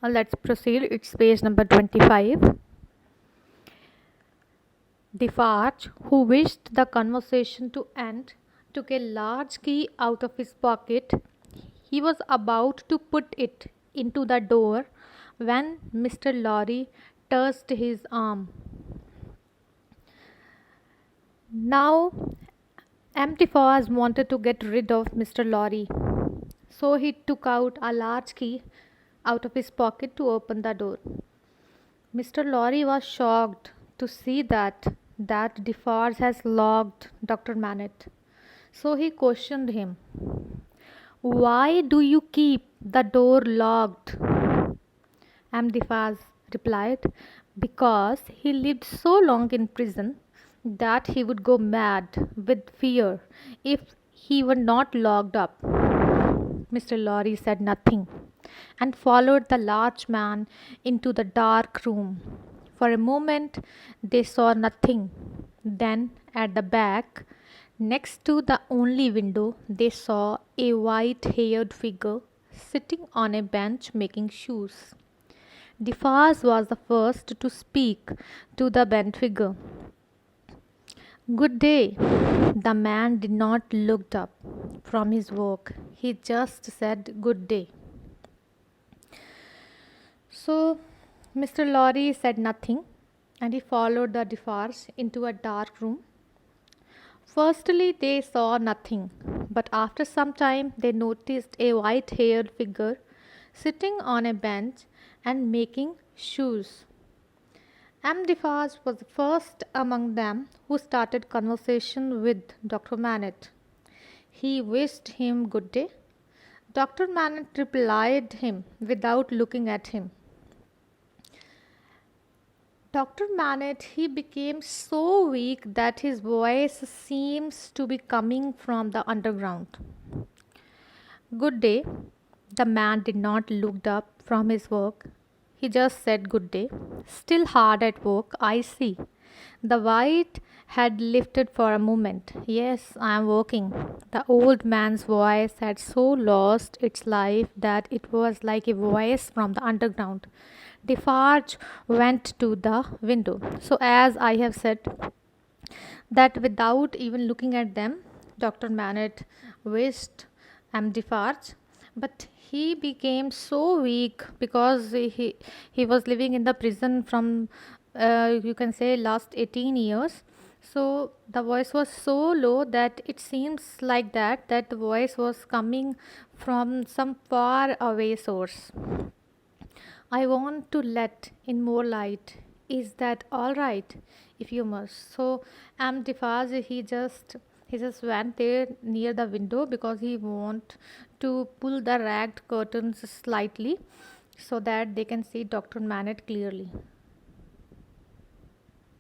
Let's proceed. It's page number 25. Defarge, who wished the conversation to end, took a large key out of his pocket. He was about to put it into the door when Mr. Lorry touched his arm. Now, Amtiphas wanted to get rid of Mr. Lorry, so he took out a large key out of his pocket to open the door. Mr. Lorry was shocked to see that Defarge has locked Dr. Manette. So he questioned him. Why do you keep the door locked? Amdiphas replied, because he lived so long in prison that he would go mad with fear if he were not locked up. Mr. Lorry said nothing and followed the large man into the dark room. For a moment they saw nothing. Then at the back, next to the only window, they saw a white-haired figure sitting on a bench making shoes. Defarge was the first to speak to the bent figure. Good day. The man did not look up from his work. He just said good day. So Mr. Lorry said nothing and he followed the Defarge into a dark room. Firstly, they saw nothing, but after some time they noticed a white-haired figure sitting on a bench and making shoes. Amdiphas was the first among them who started conversation with Dr. Manette. He wished him good day. Dr. Manette replied him without looking at him. Dr. Manette, he became so weak that his voice seems to be coming from the underground. Good day. The man did not look up from his work. He just said good day. Still hard at work, I see. The white had lifted for a moment. Yes, I am working. The old man's voice had so lost its life that it was like a voice from the underground. Defarge went to the window. So, as I have said, that without even looking at them, Dr. Manette wished Defarge, but he became so weak because he was living in the prison from you can say last 18 years. So the voice was so low that it seems like that the voice was coming from some far away source. I want to let in more light. Is that all right? If you must. So Amdiphas he just went there near the window because he want to pull the ragged curtains slightly so that they can see Dr. Manette clearly.